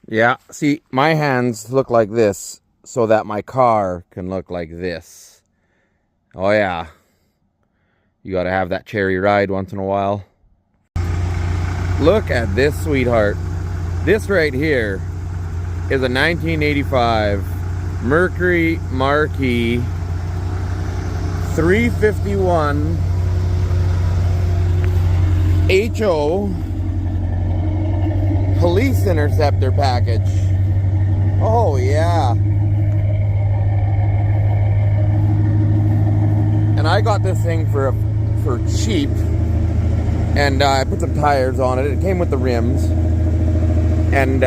Yeah, see, my hands look like this so that my car can look like this. Oh yeah, you gotta have that cherry ride once in a while. Look at this sweetheart. This right here is a 1985 Mercury Marquis 351 HO police interceptor package. Oh yeah. And I got this thing for cheap, and I put some tires on it. It came with the rims, and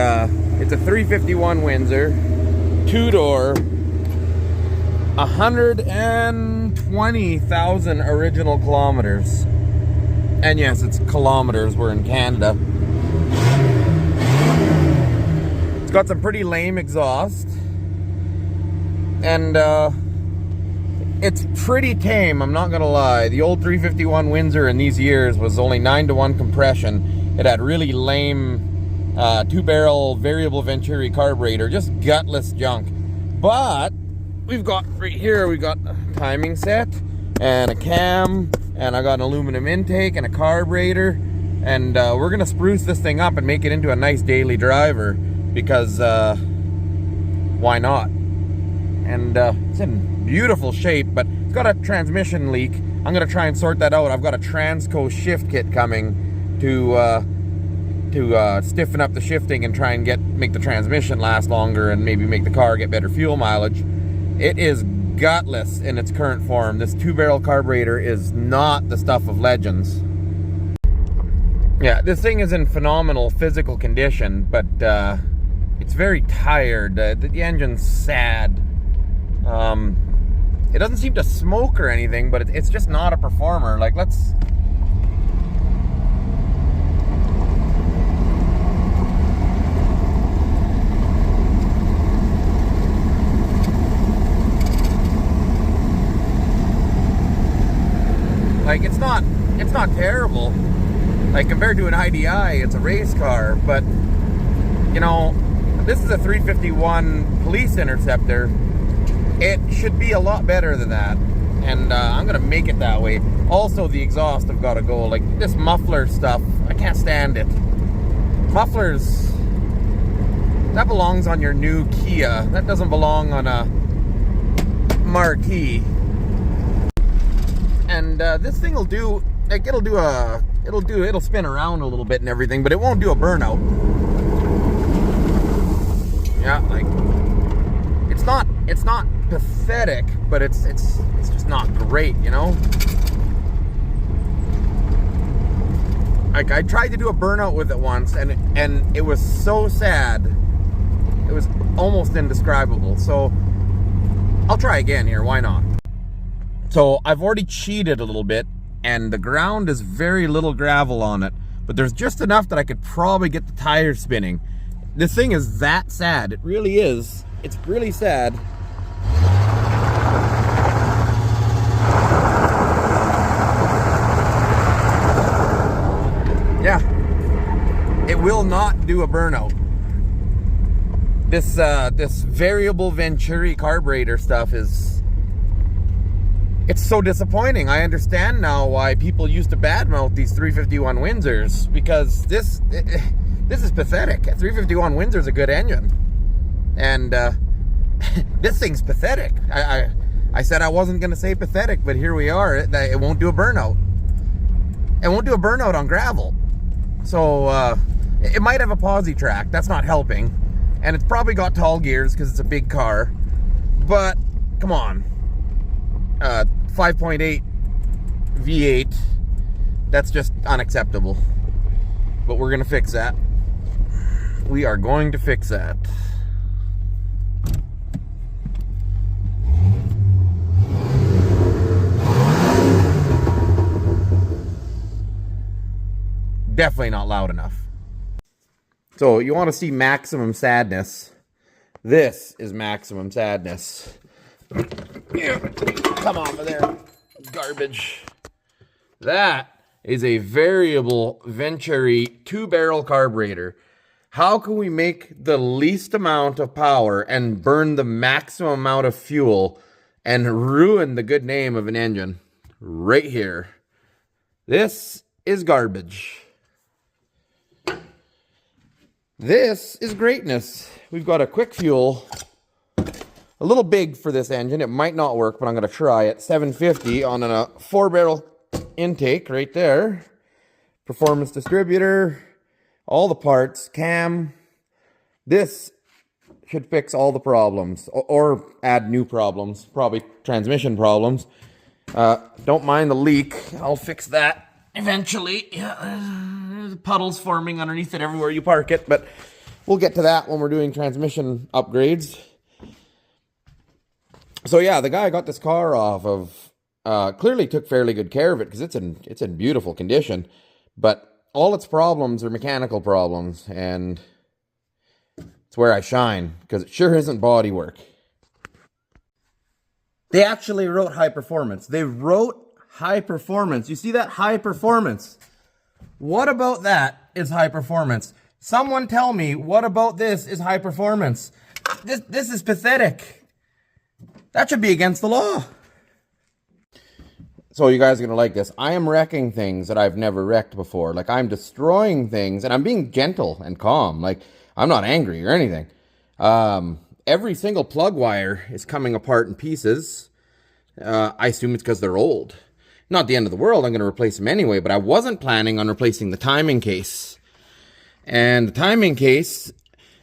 it's a 351 Windsor, two-door, 120,000 original kilometers. And yes, it's kilometers. We're in Canada. It's got some pretty lame exhaust, and it's pretty tame, I'm not gonna lie. The old 351 Windsor in these years was only 9-to-1 compression. It had really lame 2-barrel variable Venturi carburetor, just gutless junk. But we've got right here, we got a timing set and a cam, and I got an aluminum intake and a carburetor, and we're gonna spruce this thing up and make it into a nice daily driver, because why not? And it's in beautiful shape, but it's got a transmission leak. I'm gonna try and sort that out. I've got a Transco shift kit coming to stiffen up the shifting and try and make the transmission last longer and maybe make the car get better fuel mileage. It is gutless in its current form. This 2-barrel carburetor is not the stuff of legends. Yeah, this thing is in phenomenal physical condition, but it's very tired. The engine's sad. It doesn't seem to smoke or anything, but it's just not a performer. Like, let's... Like, it's not terrible. Like, compared to an IDI, it's a race car, but, you know, this is a 351 police interceptor. It should be a lot better than that, and I'm gonna make it that way. Also, the exhaust have got to go. Like, this muffler stuff, I can't stand it. Mufflers, that belongs on your new Kia. That doesn't belong on a Marquis. And this thing will do, like, it'll spin around a little bit and everything, but it won't do a burnout. Yeah, like, it's not pathetic, but it's just not great, you know? Like, I tried to do a burnout with it once, and it was so sad. It was almost indescribable. So I'll try again here, why not? So I've already cheated a little bit, and the ground is very little gravel on it, but there's just enough that I could probably get the tires spinning. This thing is that sad. It really is. It's really sad. Yeah, it will not do a burnout. This variable Venturi carburetor stuff it's so disappointing. I understand now why people used to badmouth these 351 Windsors, because this is pathetic. A 351 Windsor's a good engine, and this thing's pathetic. I said I wasn't going to say pathetic, but here we are. It won't do a burnout. It won't do a burnout on gravel. So it might have a posi track. That's not helping. And it's probably got tall gears because it's a big car. But come on, 5.8 V8. That's just unacceptable. But we're gonna fix that. We are going to fix that. Definitely not loud enough. So you want to see maximum sadness. This is maximum sadness. Come off of there. Garbage. That is a variable Venturi 2-barrel carburetor. How can we make the least amount of power and burn the maximum amount of fuel and ruin the good name of an engine? Right here. This is garbage. This is greatness. We've got a quick fuel. A little big for this engine. It might not work, but I'm going to try it. 750 on a 4-barrel intake right there. Performance distributor. All the parts. Cam. This should fix all the problems. Or add new problems. Probably transmission problems. Don't mind the leak. I'll fix that eventually. Yeah, puddles forming underneath it everywhere you park it. But we'll get to that when we're doing transmission upgrades. So yeah, the guy I got this car off of clearly took fairly good care of it because it's in beautiful condition. But all its problems are mechanical problems, and it's where I shine because it sure isn't body work. They actually wrote high performance. They wrote high performance. You see that? High performance. What about that is high performance? Someone tell me, what about this is high performance? This is pathetic. That should be against the law. So you guys are going to like this. I am wrecking things that I've never wrecked before. Like, I'm destroying things, and I'm being gentle and calm. Like, I'm not angry or anything. Every single plug wire is coming apart in pieces. I assume it's because they're old. Not the end of the world. I'm going to replace them anyway, but I wasn't planning on replacing the timing case. And the timing case,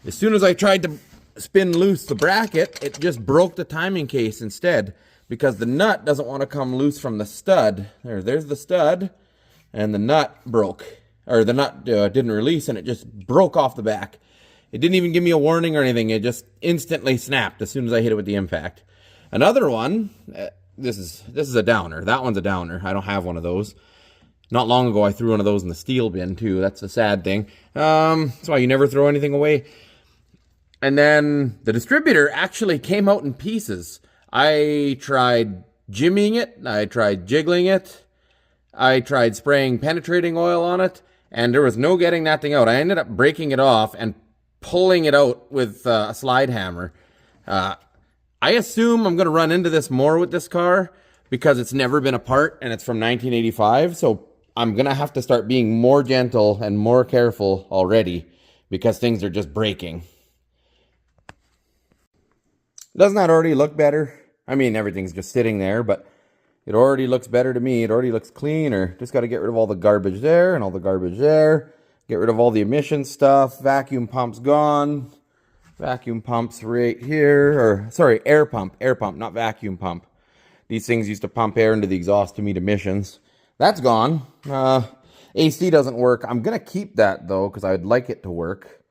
as soon as I tried to spin loose the bracket, it just broke the timing case instead, because the nut doesn't want to come loose from the stud. There's the stud, and the nut broke. Or the nut didn't release, and it just broke off the back. It didn't even give me a warning or anything. It just instantly snapped as soon as I hit it with the impact. Another one, this is a downer. That one's a downer. I don't have one of those. Not long ago, I threw one of those in the steel bin, too. That's a sad thing. That's why you never throw anything away. And then the distributor actually came out in pieces. I tried jimmying it. I tried jiggling it. I tried spraying penetrating oil on it. And there was no getting that thing out. I ended up breaking it off and pulling it out with a slide hammer. I assume I'm going to run into this more with this car because it's never been apart and it's from 1985. So I'm going to have to start being more gentle and more careful already because things are just breaking. Doesn't that already look better? I mean, everything's just sitting there, but it already looks better to me. It already looks cleaner. Just got to get rid of all the garbage there and all the garbage there. Get rid of all the emission stuff. Vacuum pump's gone. Vacuum pump's right here. Or, sorry, air pump, not vacuum pump. These things used to pump air into the exhaust to meet emissions. That's gone. AC doesn't work. I'm going to keep that, though, because I'd like it to work.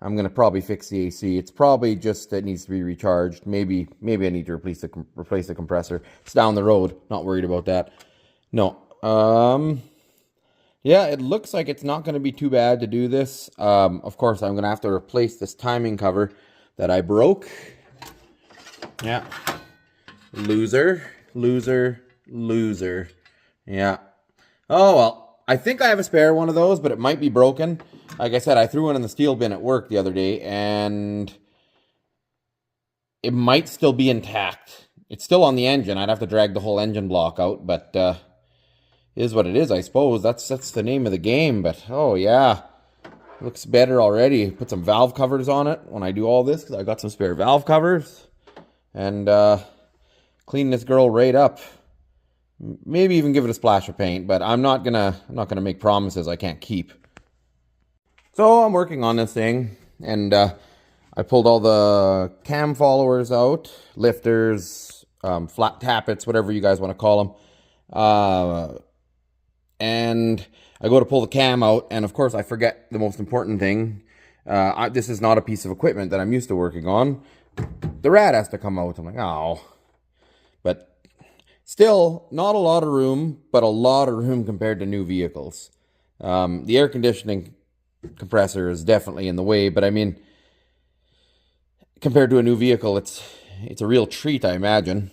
I'm going to probably fix the AC. It's probably just it needs to be recharged. Maybe I need to replace the compressor. It's down the road. Not worried about that. No. Yeah, it looks like it's not going to be too bad to do this. Of course, I'm going to have to replace this timing cover that I broke. Yeah. Loser. Yeah. Oh, well. I think I have a spare one of those, but it might be broken. Like I said, I threw one in the steel bin at work the other day, and it might still be intact. It's still on the engine. I'd have to drag the whole engine block out, but it is what it is, I suppose. That's the name of the game, but oh yeah. Looks better already. Put some valve covers on it when I do all this, because I got some spare valve covers. And clean this girl right up. Maybe even give it a splash of paint, but I'm not gonna make promises I can't keep. So I'm working on this thing, and I pulled all the cam followers out, lifters, flat tappets, whatever you guys want to call them. And I go to pull the cam out, and of course I forget the most important thing. This is not a piece of equipment that I'm used to working on. The rad has to come out. I'm like, oh. But still, not a lot of room, but a lot of room compared to new vehicles. The air conditioning compressor is definitely in the way, but I mean, compared to a new vehicle, it's a real treat, I imagine.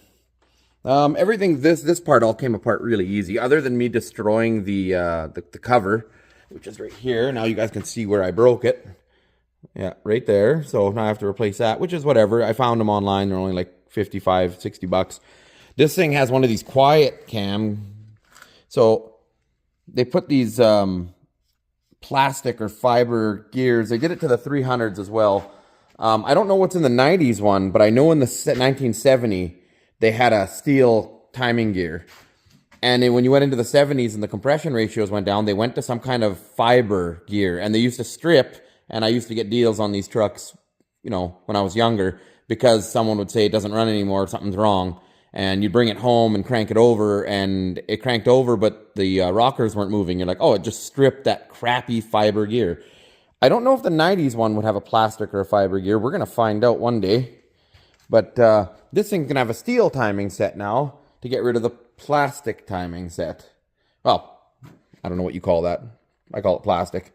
Everything, this part all came apart really easy, other than me destroying the cover, which is right here. Now you guys can see where I broke it. Yeah, right there. So now I have to replace that, which is whatever. I found them online. They're only like 55, 60 bucks. This thing has one of these quiet cam. So they put these plastic or fiber gears. They did it to the 300s as well. I don't know what's in the 90s one, but I know in the 1970 they had a steel timing gear. And then when you went into the 70s and the compression ratios went down, they went to some kind of fiber gear. And they used to strip, and I used to get deals on these trucks, you know, when I was younger, because someone would say it doesn't run anymore, something's wrong. And you bring it home and crank it over, and it cranked over, but the rockers weren't moving. You're like, oh, it just stripped that crappy fiber gear. I don't know if the 90s one would have a plastic or a fiber gear. We're going to find out one day. But this thing's going to have a steel timing set now to get rid of the plastic timing set. Well, I don't know what you call that. I call it plastic.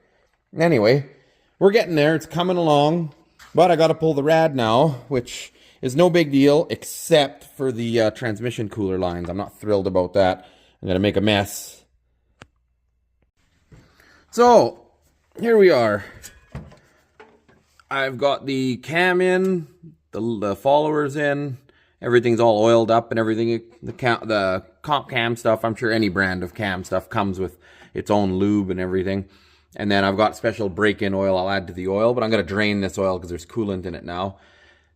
Anyway, we're getting there. It's coming along. But I got to pull the rad now, which is no big deal, except for the transmission cooler lines. I'm not thrilled about that. I'm going to make a mess. So, here we are. I've got the cam in, the followers in, everything's all oiled up and everything. The comp cam stuff, I'm sure any brand of cam stuff comes with its own lube and everything. And then I've got special break-in oil I'll add to the oil, but I'm going to drain this oil because there's coolant in it now.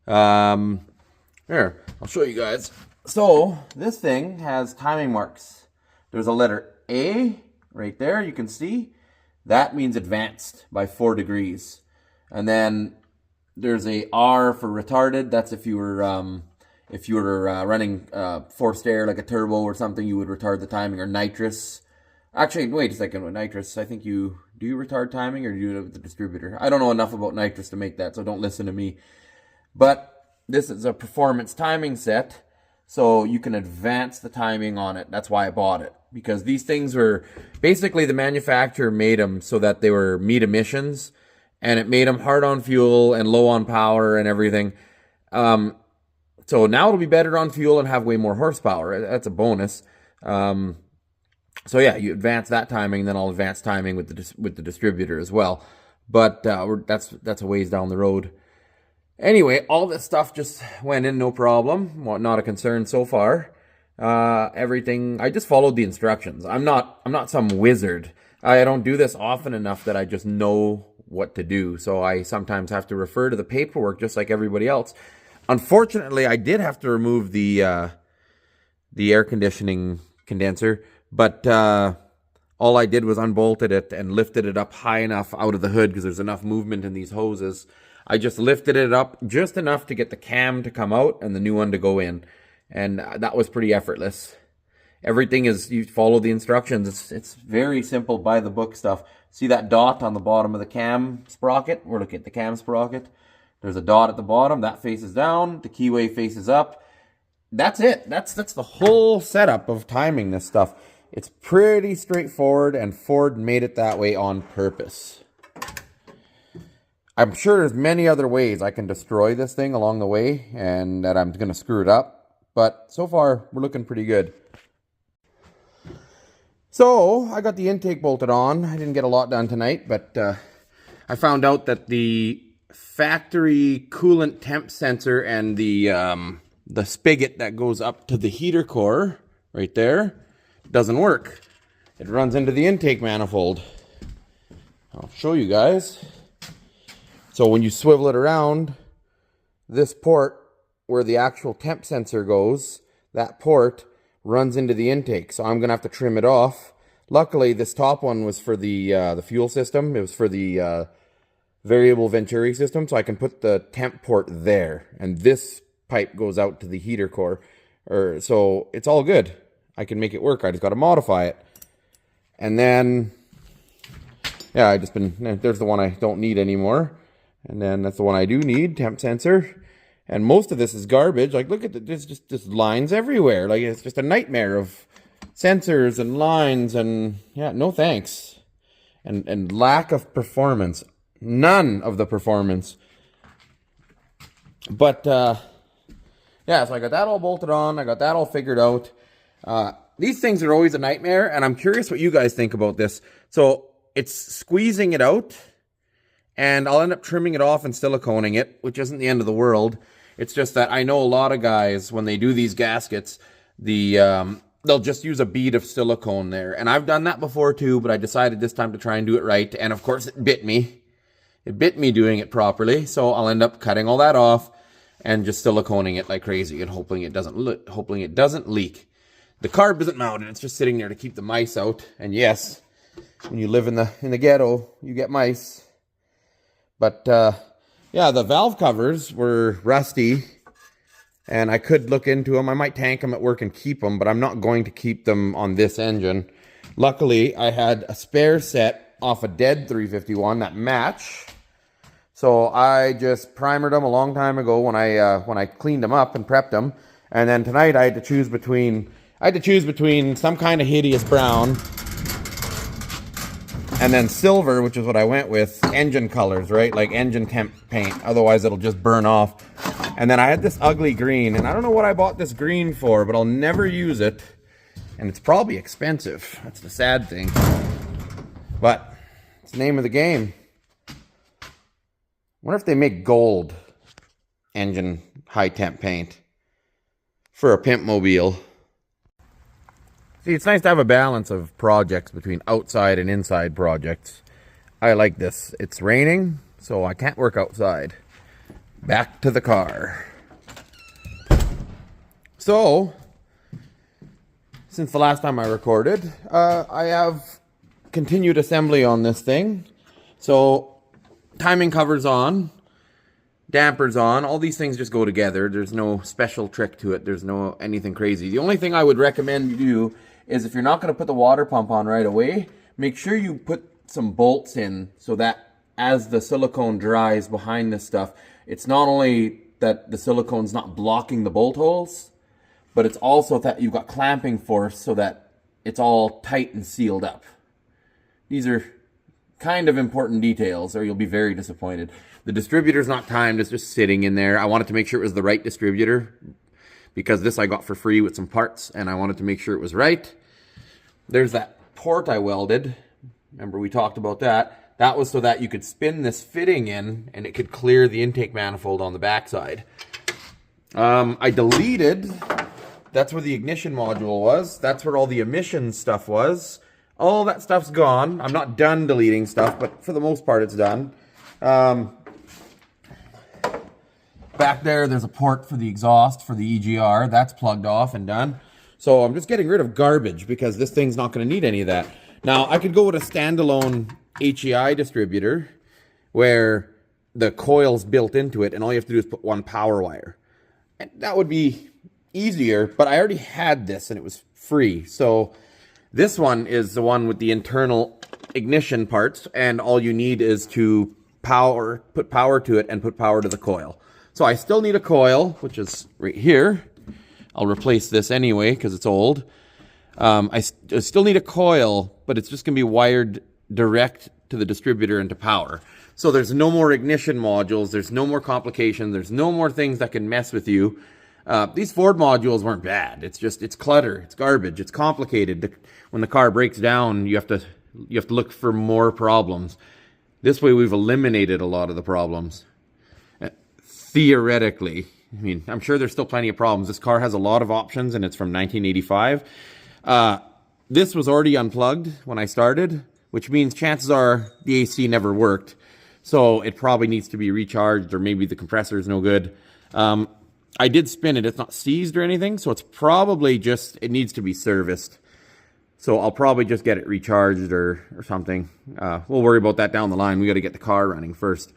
Here, I'll show you guys. So, this thing has timing marks. There's a letter A right there, you can see. That means advanced by 4 degrees. And then there's a R for retarded. That's if you were running forced air like a turbo or something, you would retard the timing. Or nitrous. Actually, wait a second. With nitrous, I think do you retard timing or do you do it with the distributor? I don't know enough about nitrous to make that, so don't listen to me. But this is a performance timing set, so you can advance the timing on it. That's why I bought it. Because these things were, basically the manufacturer made them so that they were meet emissions, and it made them hard on fuel and low on power and everything. So now it'll be better on fuel and have way more horsepower. That's a bonus. So yeah, you advance that timing, then I'll advance timing with the distributor as well. But that's a ways down the road. Anyway, all this stuff just went in no problem. Well, not a concern so far. Everything, I just followed the instructions. I'm not some wizard. I don't do this often enough that I just know what to do. So I sometimes have to refer to the paperwork just like everybody else. Unfortunately, I did have to remove the air conditioning condenser, but all I did was unbolted it and lifted it up high enough out of the hood because there's enough movement in these hoses. I just lifted it up just enough to get the cam to come out and the new one to go in. And that was pretty effortless. Everything is, you follow the instructions. It's very simple, by the book stuff. See that dot on the bottom of the cam sprocket? We're looking at the cam sprocket. There's a dot at the bottom. That faces down. The keyway faces up. That's it. That's the whole setup of timing this stuff. It's pretty straightforward, and Ford made it that way on purpose. I'm sure there's many other ways I can destroy this thing along the way, and that I'm going to screw it up. But so far, we're looking pretty good. So, I got the intake bolted on. I didn't get a lot done tonight, but I found out that the factory coolant temp sensor and the spigot that goes up to the heater core, right there, doesn't work. It runs into the intake manifold. I'll show you guys. So when you swivel it around, this port where the actual temp sensor goes, that port runs into the intake. So I'm going to have to trim it off. Luckily, this top one was for the fuel system. It was for the variable Venturi system. So I can put the temp port there. And this pipe goes out to the heater core. So it's all good. I can make it work. I just got to modify it. And then, yeah, there's the one I don't need anymore. And then that's the one I do need, temp sensor. And most of this is garbage. Like, look at there's just lines everywhere. Like, it's just a nightmare of sensors and lines and, yeah, no thanks. And lack of performance. None of the performance. But, yeah, so I got that all bolted on. I got that all figured out. These things are always a nightmare, and I'm curious what you guys think about this. So, it's squeezing it out. and I'll end up trimming it off and siliconing it, which isn't the end of the world. It's just that I know a lot of guys, when they do these gaskets, they'll just use a bead of silicone there. And I've done that before too, but I decided this time to try and do it right. And of course it bit me. It bit me doing it properly. So I'll end up cutting all that off and just siliconing it like crazy and hoping it doesn't leak. The carb isn't mounted. It's just sitting there to keep the mice out. And yes, when you live in the ghetto, you get mice. But yeah, the valve covers were rusty. And I could look into them. I might tank them at work and keep them, but I'm not going to keep them on this engine. Luckily, I had a spare set off a dead 351 that match. So I just primered them a long time ago when I cleaned them up and prepped them. And then tonight I had to choose between some kind of hideous brown and then silver, which is what I went with, engine colors, right? Like engine temp paint. Otherwise it'll just burn off. And then I had this ugly green, and I don't know what I bought this green for, but I'll never use it. And it's probably expensive. That's the sad thing. But it's the name of the game. I wonder if they make gold engine high temp paint for a pimp mobile. See, it's nice to have a balance of projects between outside and inside projects. I like this. It's raining, so I can't work outside. Back to the car. So, since the last time I recorded, I have continued assembly on this thing. So, timing covers on, dampers on, all these things just go together. There's no special trick to it. There's no anything crazy. The only thing I would recommend you do is if you're not going to put the water pump on right away, make sure you put some bolts in so that as the silicone dries behind this stuff, it's not only that the silicone's not blocking the bolt holes, but it's also that you've got clamping force so that it's all tight and sealed up. These are kind of important details or you'll be very disappointed. The distributor's not timed, it's just sitting in there. I wanted to make sure it was the right distributor because this I got for free with some parts and I wanted to make sure it was right. There's that port I welded. Remember we talked about that. That was so that you could spin this fitting in and it could clear the intake manifold on the backside. I deleted, that's where the ignition module was. That's where all the emissions stuff was. All that stuff's gone. I'm not done deleting stuff, but for the most part it's done. Back there's a port for the exhaust for the EGR. That's plugged off and done. So I'm just getting rid of garbage because this thing's not going to need any of that. Now, I could go with a standalone HEI distributor where the coil's built into it and all you have to do is put one power wire. And that would be easier, but I already had this and it was free. So this one is the one with the internal ignition parts and all you need is to put power to it and put power to the coil. So I still need a coil, which is right here. I'll replace this anyway because it's old. I still need a coil, but it's just going to be wired direct to the distributor and to power. So there's no more ignition modules, there's no more complications, there's no more things that can mess with you. These Ford modules weren't bad. It's just, it's clutter, it's garbage, it's complicated. When the car breaks down, you have to look for more problems. This way we've eliminated a lot of the problems. Theoretically. I mean, I'm sure there's still plenty of problems. This car has a lot of options and it's from 1985. This was already unplugged when I started, which means chances are the AC never worked. So it probably needs to be recharged or maybe the compressor is no good. I did spin it. It's not seized or anything. So it's probably just, it needs to be serviced. So I'll probably just get it recharged or something. We'll worry about that down the line. We got to get the car running first.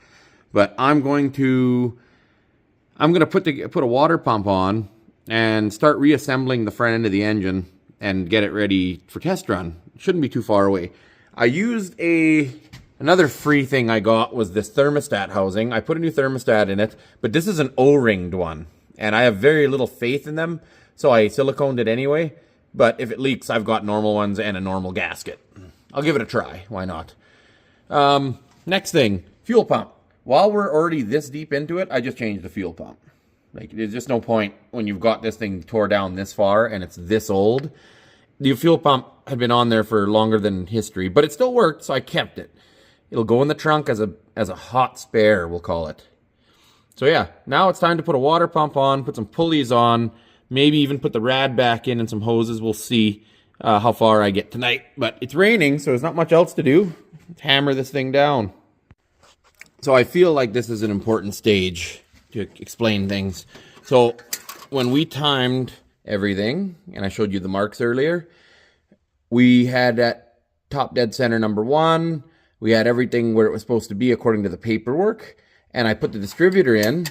But I'm going to put a water pump on and start reassembling the front end of the engine and get it ready for test run. It shouldn't be too far away. I used another free thing I got was this thermostat housing. I put a new thermostat in it, but this is an O-ringed one. And I have very little faith in them, so I siliconed it anyway. But if it leaks, I've got normal ones and a normal gasket. I'll give it a try. Why not? Next thing, fuel pump. While we're already this deep into it, I just changed the fuel pump. Like, there's just no point when you've got this thing tore down this far and it's this old. The fuel pump had been on there for longer than history, but it still worked, so I kept it. It'll go in the trunk as as a hot spare, we'll call it. So yeah, now it's time to put a water pump on, put some pulleys on, maybe even put the rad back in and some hoses. We'll see how far I get tonight. But it's raining, so there's not much else to do. Let's hammer this thing down. So I feel like this is an important stage to explain things. So when we timed everything, and I showed you the marks earlier, we had at top dead center number 1, we had everything where it was supposed to be according to the paperwork, and I put the distributor in,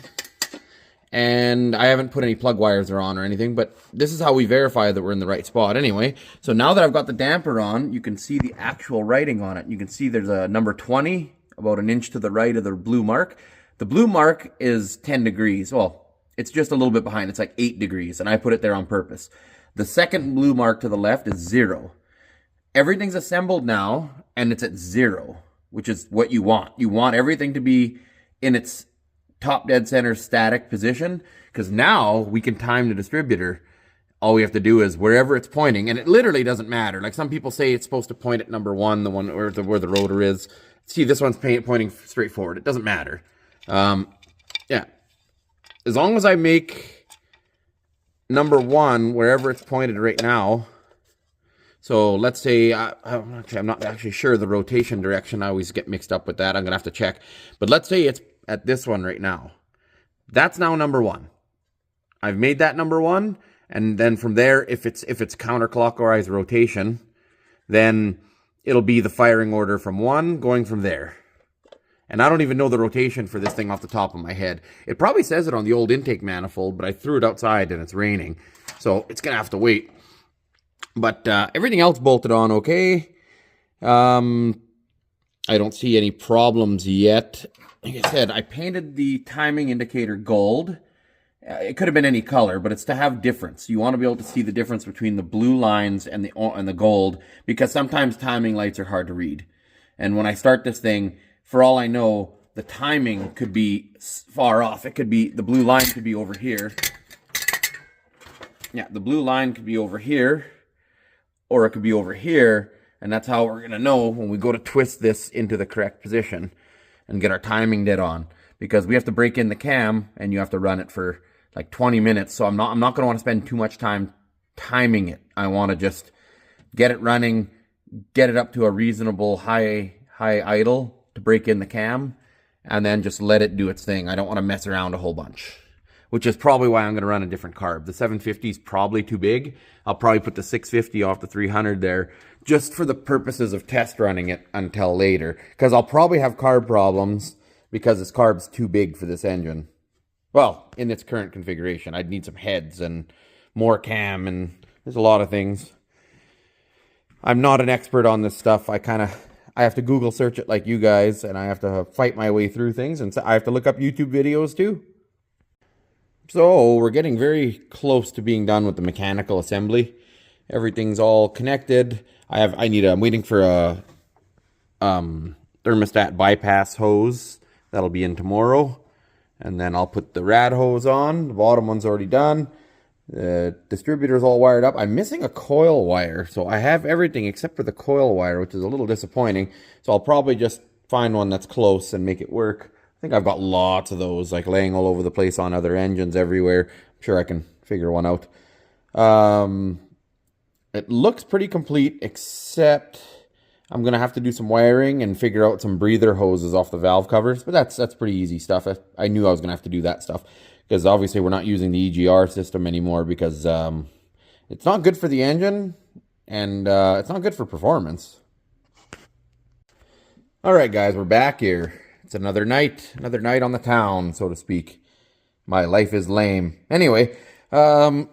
and I haven't put any plug wires on or anything, but this is how we verify that we're in the right spot anyway. So now that I've got the damper on, you can see the actual writing on it. You can see there's a number 20, about an inch to the right of the blue mark. The blue mark is 10 degrees. Well, it's just a little bit behind. It's like 8 degrees, and I put it there on purpose. The second blue mark to the left is 0. Everything's assembled now, and it's at 0, which is what you want. You want everything to be in its top dead center static position, because now we can time the distributor. All we have to do is wherever it's pointing, and it literally doesn't matter. Like some people say it's supposed to point at number 1, the one where the rotor is. See, this one's pointing straight forward. It doesn't matter. Yeah. As long as I make number 1 wherever it's pointed right now. So let's say, I'm not actually sure the rotation direction. I always get mixed up with that. I'm going to have to check. But let's say it's at this one right now. That's now number 1. I've made that number 1. And then from there, if it's counterclockwise rotation, then it'll be the firing order from 1 going from there. And I don't even know the rotation for this thing off the top of my head. It probably says it on the old intake manifold, but I threw it outside and it's raining. So it's going to have to wait. But everything else bolted on okay. I don't see any problems yet. Like I said, I painted the timing indicator gold. It could have been any color, but it's to have difference. You want to be able to see the difference between the blue lines and the gold, because sometimes timing lights are hard to read. And when I start this thing, for all I know, the timing could be far off. It could be, the blue line could be over here. Yeah, the blue line could be over here, or it could be over here, and that's how we're going to know when we go to twist this into the correct position and get our timing dead on. Because we have to break in the cam, and you have to run it for like 20 minutes, so I'm not going to want to spend too much time timing it. I want to just get it running, get it up to a reasonable high idle to break in the cam, and then just let it do its thing. I don't want to mess around a whole bunch, which is probably why I'm going to run a different carb. The 750 is probably too big. I'll probably put the 650 off the 300 there, just for the purposes of test running it until later, because I'll probably have carb problems because this carb's too big for this engine. Well, in its current configuration, I'd need some heads and more cam, and there's a lot of things. I'm not an expert on this stuff. I have to Google search it like you guys, and I have to fight my way through things, and so I have to look up YouTube videos too. So we're getting very close to being done with the mechanical assembly. Everything's all connected. I'm waiting for a thermostat bypass hose. That'll be in tomorrow. And then I'll put the rad hose on. The bottom one's already done. The distributor's all wired up. I'm missing a coil wire. So I have everything except for the coil wire, which is a little disappointing. So I'll probably just find one that's close and make it work. I think I've got lots of those, like laying all over the place on other engines everywhere. I'm sure I can figure one out. It looks pretty complete, except I'm going to have to do some wiring and figure out some breather hoses off the valve covers. But that's pretty easy stuff. I knew I was going to have to do that stuff, because obviously we're not using the EGR system anymore, because it's not good for the engine, and it's not good for performance. All right, guys, we're back here. It's another night on the town, so to speak. My life is lame. Anyway, so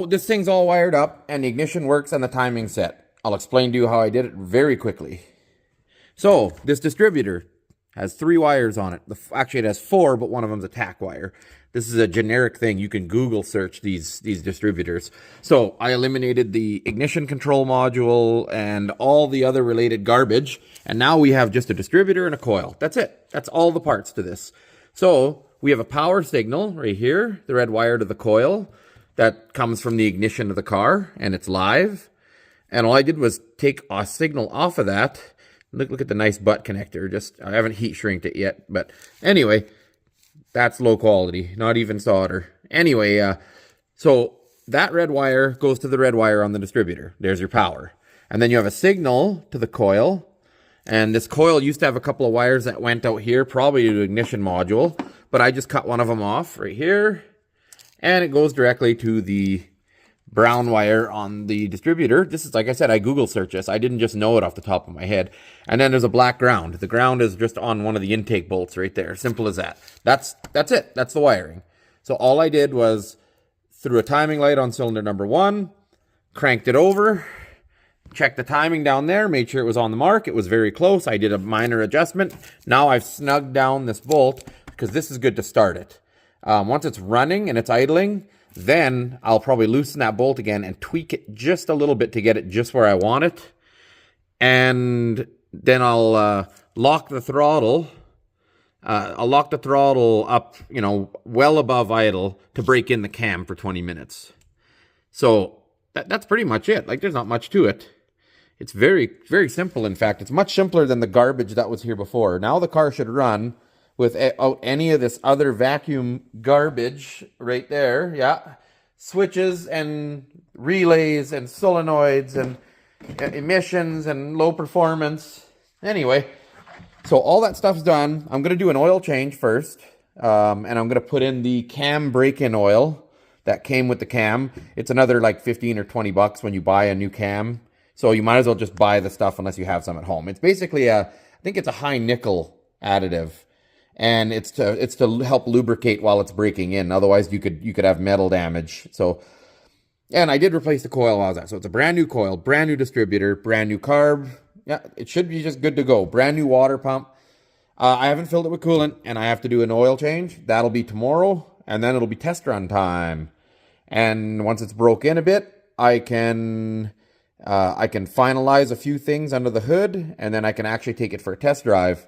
this thing's all wired up, and the ignition works, and the timing's set. I'll explain to you how I did it very quickly. So this distributor has 3 wires on it. Actually, it has 4, but one of them's a tack wire. This is a generic thing. You can Google search these distributors. So I eliminated the ignition control module and all the other related garbage. And now we have just a distributor and a coil. That's it. That's all the parts to this. So we have a power signal right here, the red wire to the coil. That comes from the ignition of the car, and it's live. And all I did was take a signal off of that, Look at the nice butt connector. Just, I haven't heat shrinked it yet, but anyway, that's low quality, not even solder. Anyway, so that red wire goes to the red wire on the distributor. There's your power. And then you have a signal to the coil. And this coil used to have a couple of wires that went out here, probably to the ignition module, but I just cut one of them off right here. And it goes directly to the brown wire on the distributor. This is, like I said, I Google searched this. I didn't just know it off the top of my head. And then there's a black ground. The ground is just on one of the intake bolts right there. Simple as that. That's it. That's the wiring. So all I did was threw a timing light on cylinder number 1, cranked it over, checked the timing down there, made sure it was on the mark. It was very close. I did a minor adjustment. Now I've snugged down this bolt because this is good to start it. Once it's running and it's idling, then I'll probably loosen that bolt again and tweak it just a little bit to get it just where I want it. And then I'll lock the throttle. I'll lock the throttle up, you know, well above idle to break in the cam for 20 minutes. So that's pretty much it. Like, there's not much to it. It's very, very simple. In fact, it's much simpler than the garbage that was here before. Now the car should run without any of this other vacuum garbage right there. Yeah. Switches and relays and solenoids and emissions and low performance. Anyway, so all that stuff's done. I'm going to do an oil change first. And I'm going to put in the cam break-in oil that came with the cam. It's another like 15 or 20 bucks when you buy a new cam. So you might as well just buy the stuff unless you have some at home. It's basically I think it's a high nickel additive. And it's to help lubricate while it's breaking in. Otherwise, you could have metal damage. So, and I did replace the coil while I was at. So it's a brand new coil, brand new distributor, brand new carb. Yeah, it should be just good to go. Brand new water pump. I haven't filled it with coolant, and I have to do an oil change. That'll be tomorrow, and then it'll be test run time. And once it's broke in a bit, I can finalize a few things under the hood, and then I can actually take it for a test drive.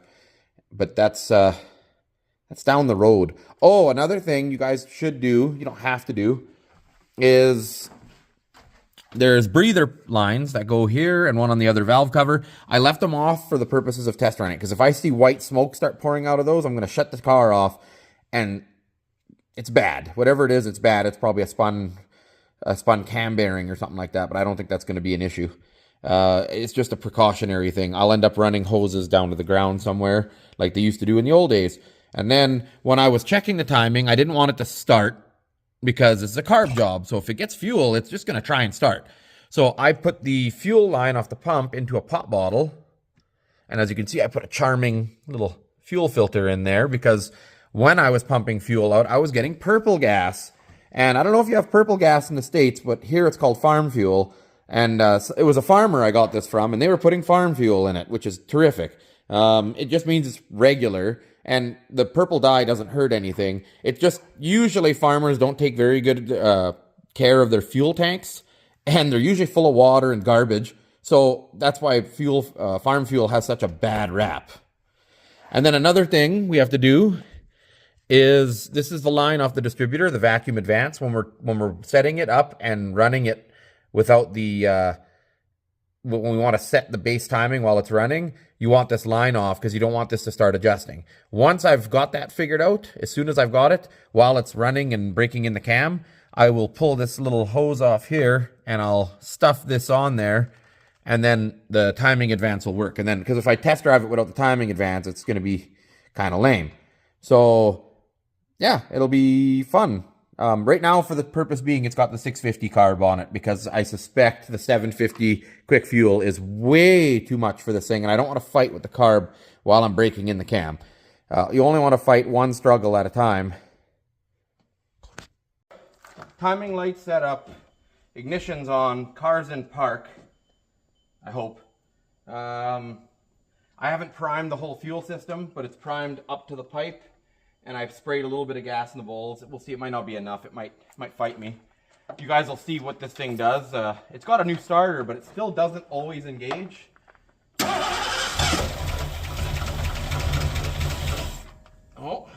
But that's down the road. Oh, another thing you guys should do, you don't have to do, is there's breather lines that go here and one on the other valve cover. I left them off for the purposes of test running, because if I see white smoke start pouring out of those, I'm going to shut the car off, and it's bad. Whatever it is, it's bad. It's probably a spun cam bearing or something like that, but I don't think that's going to be an issue. It's just a precautionary thing. I'll end up running hoses down to the ground somewhere like they used to do in the old days. And then when I was checking the timing, I didn't want it to start because it's a carb job. So if it gets fuel, it's just going to try and start. So I put the fuel line off the pump into a pop bottle. And as you can see, I put a charming little fuel filter in there because when I was pumping fuel out, I was getting purple gas. And I don't know if you have purple gas in the States, but here it's called farm fuel. And it was a farmer I got this from, and they were putting farm fuel in it, which is terrific. It just means it's regular, and the purple dye doesn't hurt anything. It's just usually farmers don't take very good care of their fuel tanks, and they're usually full of water and garbage. So that's why farm fuel has such a bad rap. And then another thing we have to do is, this is the line off the distributor, the vacuum advance, when we're setting it up and running it without the, when we want to set the base timing while it's running, you want this line off because you don't want this to start adjusting. Once I've got that figured out, as soon as I've got it, while it's running and breaking in the cam, I will pull this little hose off here and I'll stuff this on there, and then the timing advance will work. And then, because if I test drive it without the timing advance, it's going to be kind of lame. So yeah, it'll be fun. Right now, for the purpose being, it's got the 650 carb on it because I suspect the 750 quick fuel is way too much for this thing, and I don't want to fight with the carb while I'm breaking in the cam. You only want to fight one struggle at a time. Timing light set up, ignition's on, car's in park, I hope. I haven't primed the whole fuel system, but it's primed up to the pipe. And I've sprayed a little bit of gas in the bowls. We'll see, it might not be enough. It might fight me. You guys will see what this thing does. It's got a new starter, but it still doesn't always engage. Oh.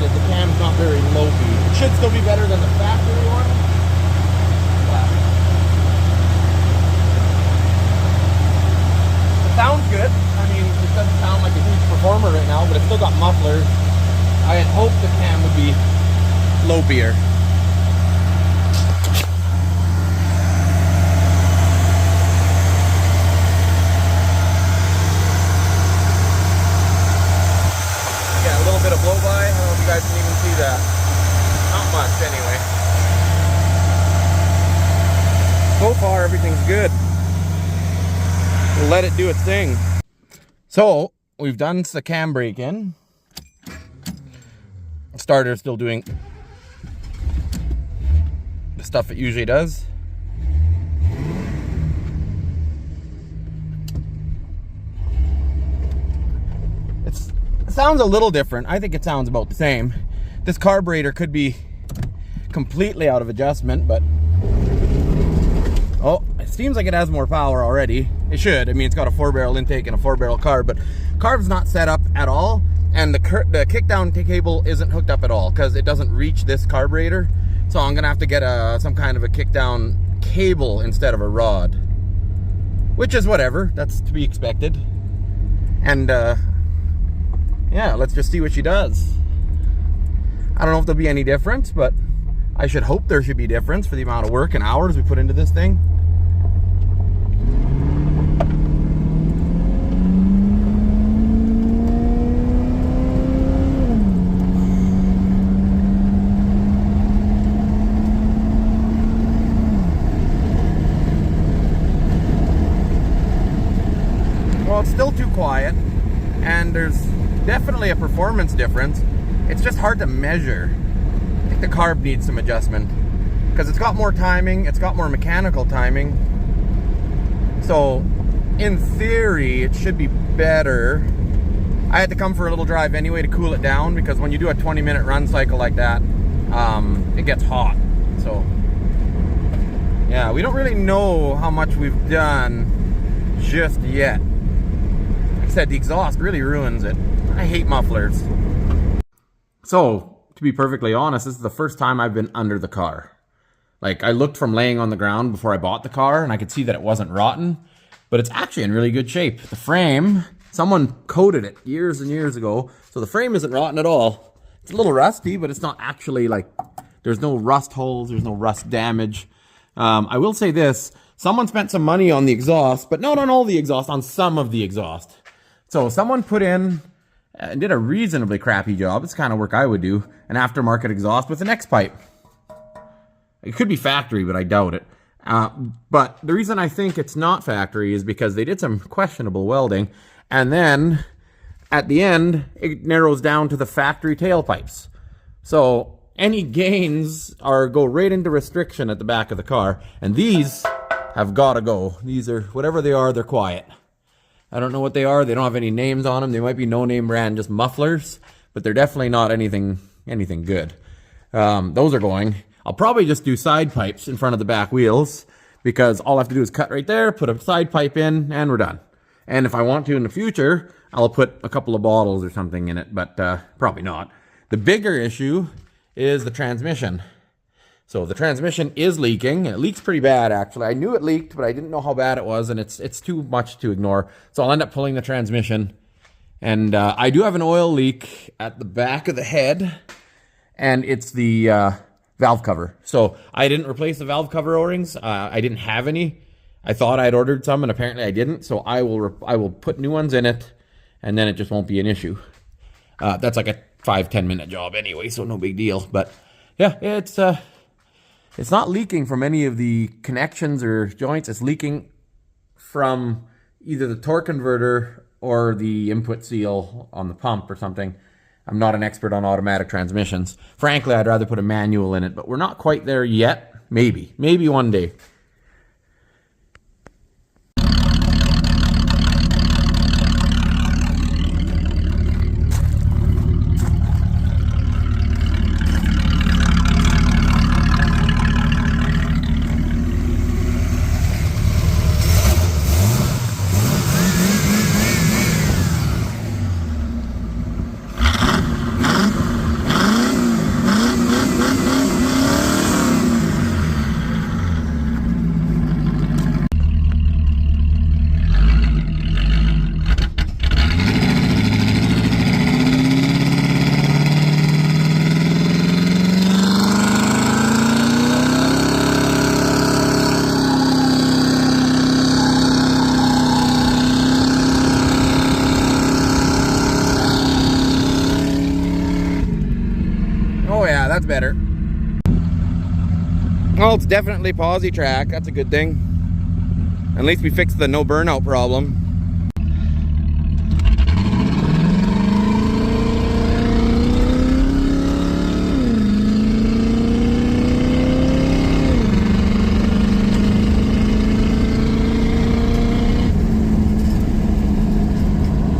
is the cam's not very lopey. It should still be better than the factory one. But it sounds good. I mean, it doesn't sound like a huge performer right now, but it's still got mufflers. I had hoped the cam would be lopier. Yeah, a little bit of blow by. I don't know if you guys can even see that. Not much anyway. So far everything's good. We'll let it do its thing. So we've done the cam brake in. Starter's still doing the stuff it usually does. It sounds a little different. I think it sounds about the same. This carburetor could be completely out of adjustment, but oh, it seems like it has more power already. It should. I mean, it's got a 4-barrel intake and a 4-barrel carb, but carb's not set up at all. And the kickdown cable isn't hooked up at all because it doesn't reach this carburetor. So I'm gonna have to get some kind of a kickdown cable instead of a rod, which is whatever. That's to be expected. And yeah, let's just see what she does. I don't know if there'll be any difference, but I should hope there should be difference for the amount of work and hours we put into this thing. Well, it's still too quiet, and there's definitely a performance difference. It's just hard to measure. I think the carb needs some adjustment because it's got more timing, it's got more mechanical timing. So in theory, it should be better. I had to come for a little drive anyway to cool it down because when you do a 20-minute run cycle like that, it gets hot. So yeah, we don't really know how much we've done just yet. Said the exhaust really ruins it. I hate mufflers. So to be perfectly honest, this is the first time I've been under the car. Like, I looked from laying on the ground before I bought the car and I could see that it wasn't rotten, but it's actually in really good shape. The frame, someone coated it years and years ago, so the frame isn't rotten at all. It's a little rusty, but it's not actually like, there's no rust holes, there's no rust damage. I will say this, someone spent some money on the exhaust, but not on all the exhaust, on some of the exhaust. So someone put in and did a reasonably crappy job. It's the kind of work I would do. An aftermarket exhaust with an X pipe. It could be factory, but I doubt it. But the reason I think it's not factory is because they did some questionable welding. And then at the end, it narrows down to the factory tailpipes. So any gains go right into restriction at the back of the car. And these have got to go. These are, whatever they are, they're quiet. I don't know what they are. They don't have any names on them. They might be no-name brand, just mufflers, but they're definitely not anything good. Those are going. I'll probably just do side pipes in front of the back wheels because all I have to do is cut right there, put a side pipe in, and we're done. And if I want to in the future, I'll put a couple of bottles or something in it, but probably not. The bigger issue is the transmission. So the transmission is leaking. It leaks pretty bad, actually. I knew it leaked, but I didn't know how bad it was, and it's too much to ignore. So I'll end up pulling the transmission. And I do have an oil leak at the back of the head, and it's the valve cover. So I didn't replace the valve cover O-rings. I didn't have any. I thought I had ordered some, and apparently I didn't. So I will put new ones in it, and then it just won't be an issue. That's like a 5-10 minute job anyway, so no big deal. But yeah, it's not leaking from any of the connections or joints. It's leaking from either the torque converter or the input seal on the pump or something. I'm not an expert on automatic transmissions. Frankly, I'd rather put a manual in it, but we're not quite there yet. Maybe one day. that's better. Well, it's definitely posi track. That's a good thing. At least we fixed the no burnout problem.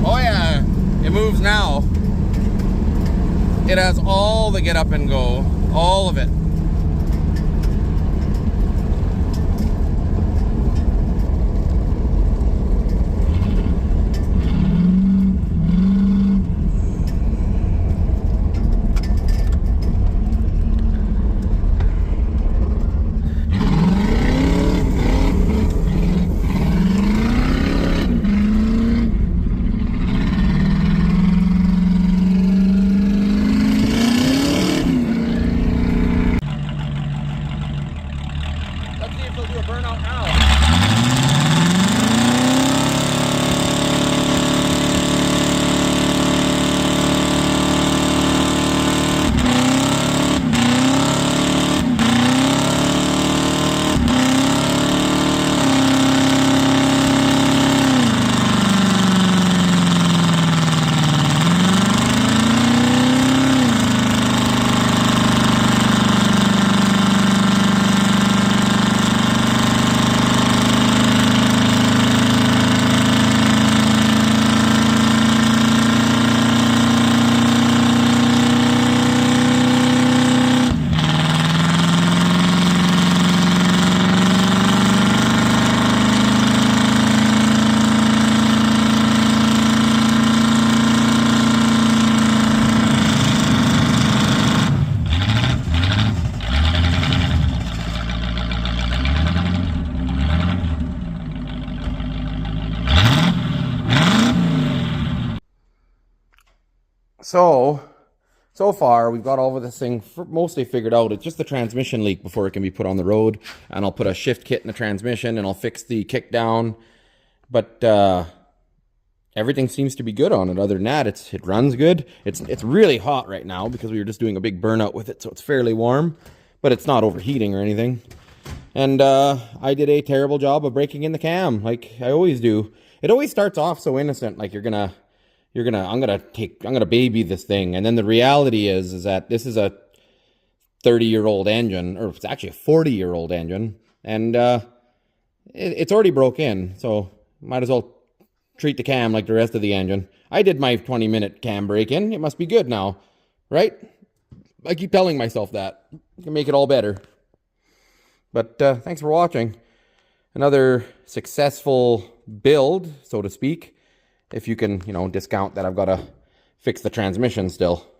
Oh yeah, it moves now. It has all the get up and go, all of it. So far, we've got all of this thing mostly figured out. It's just the transmission leak before it can be put on the road. And I'll put a shift kit in the transmission and I'll fix the kick down. But everything seems to be good on it. Other than that, it runs good. It's really hot right now because we were just doing a big burnout with it. So it's fairly warm, but it's not overheating or anything. And I did a terrible job of breaking in the cam like I always do. It always starts off so innocent, like I'm gonna baby this thing, and then the reality is that this is a 30-year-old engine, or it's actually a 40-year-old engine, and it's already broke in, so might as well treat the cam like the rest of the engine. I did my 20-minute cam break-in. It must be good now, right? I keep telling myself that. I can make it all better. But thanks for watching. Another successful build, so to speak. If you can, discount that I've got to fix the transmission still.